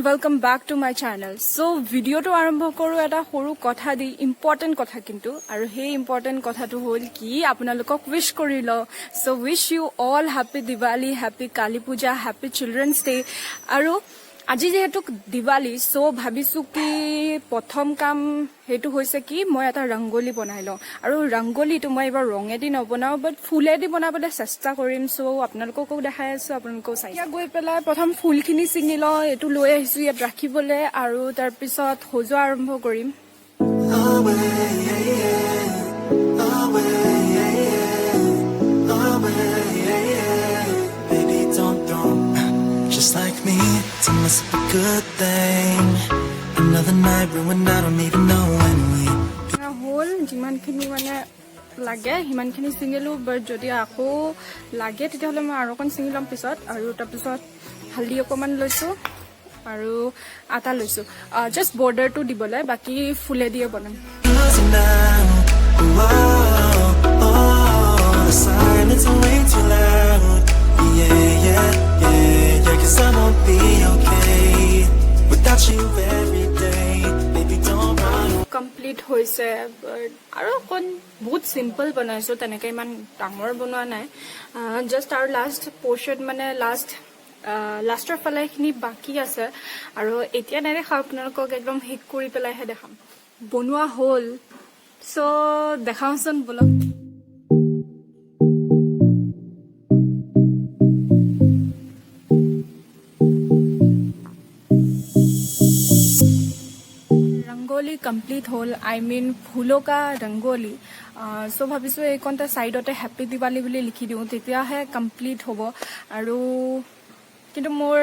welcome back to my channel. So video to আৰম্ভ কৰো এটা সৰু কথা দি ইম্পৰ্টেন্ট কথা কিন্তু আৰু হে ইম্পৰ্টেন্ট কথাটো হ'ল কি আপোনালোকক উইশ কৰিল so wish you all happy Diwali, happy Kali Puja, happy Children's Day আৰু আজি যেহেতু দিৱালী সো ভাবিছো কি প্ৰথম কাম হেতু হৈছে কি মই এটা ৰংগোলী বনাই লওঁ আৰু ৰংগোলীটো মই এবাৰ ৰঙেদি নবনাও বাট ফুলেদি বনাবলৈ চেষ্টা কৰিম সো আপোনালোককো দেখাই আছো আপোনালোকও চাই গৈ পেলাই প্ৰথম ফুলখিনি ছিঙি লওঁ এটো লৈ আহিছো ইয়াত ৰাখিবলৈ আৰু তাৰ পিছত সজোৱা আৰম্ভ কৰিম Just like me, it must be a good thing. Another night ruined, I don't even know when we হল যিমানখিনি মানে লাগে হিমানখিনি ছিঙিলো বাট যদি আকৌ লাগে তেতিয়াহ'লে মই আৰু অকণ ছিঙি ল'ম পিছত আৰু তাৰপিছত হালধি অকণমান লৈছো আৰু আটা লৈছো জাষ্ট বৰ্ডাৰটো দিবলৈ বাকী ফুলে দিয়ে বনাম losing now. The silence is way too loud. Yeah, 'cause I won't be okay without you every day. Baby, don't run. Complete হৈছে আৰু অকণ বহুত চিম্পল বনাইছো তেনেকৈ ইমান ডাঙৰ বনোৱা নাই জাষ্ট আৰু লাষ্ট পৰ্চন মানে লাষ্টৰ ফালে এইখিনি বাকী আছে আৰু এতিয়া নেদেখাওঁ আপোনালোকক একদম শেষ কৰি পেলাইহে দেখাম বনোৱা হ'ল চ' দেখাওঁচোন বলক रंगोली कम्प्लीट होल आई मीन फूलों का रंगोली सो भाविছো এইকণতে সাইডতে হ্যাপি দিৱালী বুলি লিখি দিওঁ তেতিয়াহে কমপ্লিট হ'ব আৰু কিন্তু মোৰ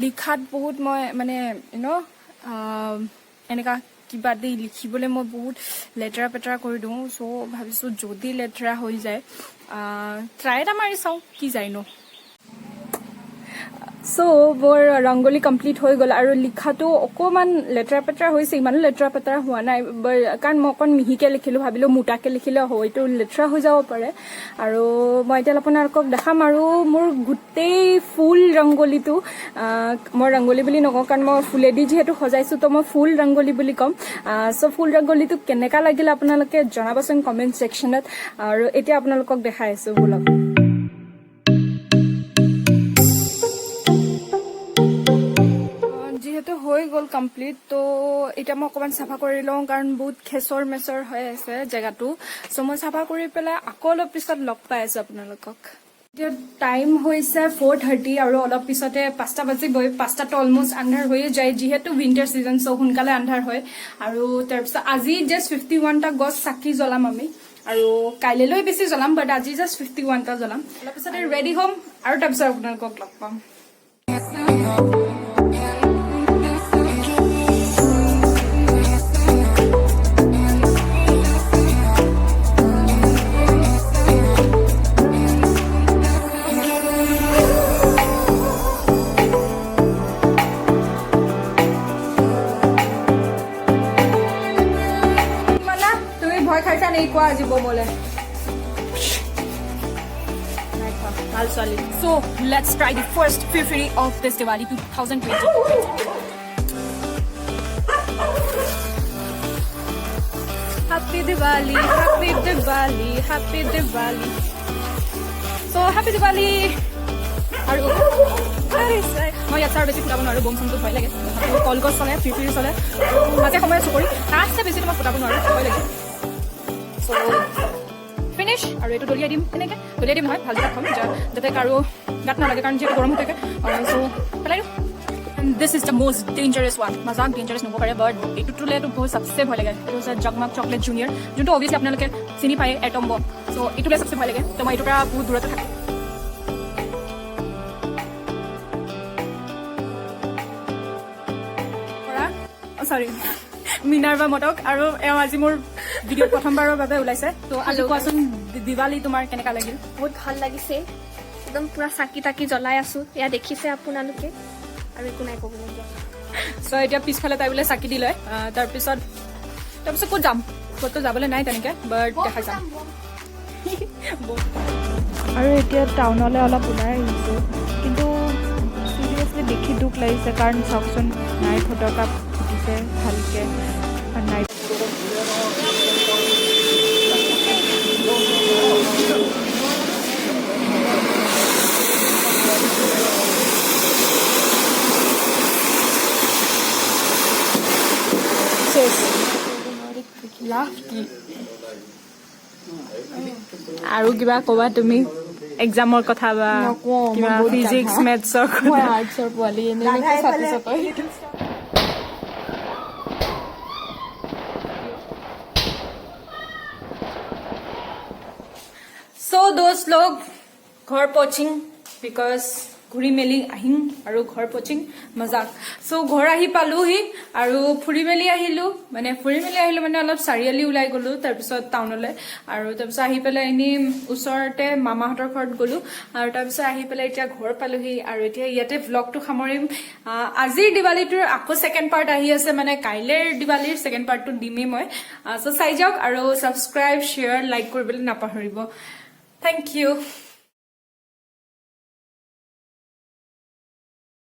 লিখাত বহুত মই মানে এনেকা কিবা দি লিখিবলৈ মই বহুত লেটাৰা পেটাৰা কৰি দিওঁ সো ভাবিছো যদি লেটাৰা হৈ যায় ট্ৰাই এটা মাৰি চাওঁ কি যায়নো সো মোৰ ৰংগোলী কমপ্লিট হৈ গ'ল আৰু লিখাটো অকণমান লেটাৰা পেটাৰা হৈছে ইমানো লেটাৰা পেটাৰা হোৱা নাই কাৰণ মই অকণ মিহিকৈ লিখিলোঁ ভাবিলোঁ মোটাকৈ লিখিলে হয়তো লেটাৰা হৈ যাব পাৰে আৰু মই এতিয়া আপোনালোকক দেখাম আৰু মোৰ গোটেই ফুল ৰংগোলীটো মই ৰংগোলী বুলি নকওঁ কাৰণ মই ফুলেদি যিহেতু সজাইছোঁ তো মই ফুল ৰংগোলী বুলি ক'ম চ' ফুল ৰংগোলীটো কেনেকুৱা লাগিলে আপোনালোকে জনাবচোন কমেণ্ট ছেকশ্যনত আৰু এতিয়া আপোনালোকক দেখাই আছোঁ বলক হৈ গ'ল কমপ্লিট তো এতিয়া মই অকণমান চাফা কৰি লওঁ কাৰণ বহুত খেচৰ মেচৰ হৈ আছে জেগাটো চ' মই চাফা কৰি পেলাই আকৌ অলপ পিছত লগ পাই আছোঁ আপোনালোকক এতিয়া টাইম হৈছে 4:30 আৰু অলপ পিছতে 5টা বাজিবই 5টাতো অলমষ্ট আন্ধাৰ হৈয়ে যায় যিহেতু উইণ্টাৰ ছিজন চ' সোনকালে আন্ধাৰ হয় আৰু তাৰপিছত আজি জাষ্ট 51টা গছ চাকি জ্বলাম আমি আৰু কাইলৈ বেছি জ্বলাম বাট আজি জাষ্ট 51টা জ্বলাম অলপ পিছতে ৰেডি হ'ম আৰু তাৰপিছত আপোনালোকক লগ পাম So let's try the first Fifiri of this Diwali 2020. Happy Diwali, Happy Diwali, Happy Diwali. So happy Diwali. আৰু মই ইয়াত বেছি ফুটাব নোৱাৰোঁ বম চমটো ভয় লাগে কলগছ চলে ফিফিৰি চলে মাজে সময়ে চুকৰি তাতছে বেছি তোমাক ফুটাব নোৱাৰোঁ ভয় লাগে চ' ফিনিছ আৰু এইটো দলিয়াই দিম এনেকৈ দলিয়াই দিম নহয় ভালকৈ থ'ম যাতে কাৰো গাত নালাগে কাৰণ যিহেতু গৰম হৈ থাকে চ' পেলাই দিওঁ this is the most dangerous one মজাক ডেঞ্জাৰাছ নহ'ব পাৰে বাট এইটো তোলেতো বহুত চবচে ভয় লাগে এইটো হৈছে জগমগ চকলেট জুনিয়ৰ যোনটো অভিয়াছলি আপোনালোকে চিনি পায় এটম বম চ' এইটোলৈ চবচে ভয় লাগে ত' মই এইটোৰ পৰা বহুত দূৰতে থাকোঁ সৰি মিনাৰ্ভা মটক আৰু এওঁ আজি মোৰ ভিডিঅ' প্ৰথমবাৰৰ বাবে ওলাইছে তো আজি কোৱাচোন দিৱালী তোমাৰ কেনেকুৱা লাগিল বহুত ভাল লাগিছে একদম পুৰা চাকি তাকি জ্বলাই আছো এয়া দেখিছে আপোনালোকে আৰু একো নাই ক'বলগীয়া চ' এতিয়া পিছফালে তাই বোলে চাকি দি লয় তাৰপিছত ক'ত যাম ক'তো যাবলৈ নাই তেনেকৈ বাট দেখাই যাম আৰু এতিয়া টাউনলৈ অলপ ওলাই আহিছোঁ কিন্তু দেখি দুখ লাগিছে কাৰণ চাওকচোন নাই ফটকা ফুটিছে ভালকৈ নাই আৰু কিবা ক'বা তুমি এক্সামৰ কথা বা কিবা ফিজিক্স মেথছৰ কথা আৰ্টছৰ পোৱালি So those लोग घर पहुंचिंग बिकॉज ঘূৰি মেলি আহিম আৰু ঘৰ পচিং মজাক সো ঘৰ আহি পালোহি আৰু ফুৰি মেলি আহিলো মানে অলপ চাৰিআলি ওলাই গলো তাৰপিছত টাউনলৈ আৰু তাৰপিছত আহি পেলাই এনে ওচৰতে মামাহঁতৰ ঘৰত গলো আৰু তাৰপিছত আহি পেলাই এতিয়া ঘৰ পালোহি আৰু এতিয়া ইয়াতে ব্লগটো সামৰিম আজিৰ দিৱালীটোৰ আকৌ সেকেন্ড পাৰ্ট আহি আছে মানে কাইলেৰ দিৱালীৰ সেকেন্ড পাৰ্টটো দিমেই মই সো চাই যাওক আৰু সাবস্ক্ৰাইব শেয়াৰ লাইক কৰিবলৈ নাপাহৰিব থ্যাংক ইউ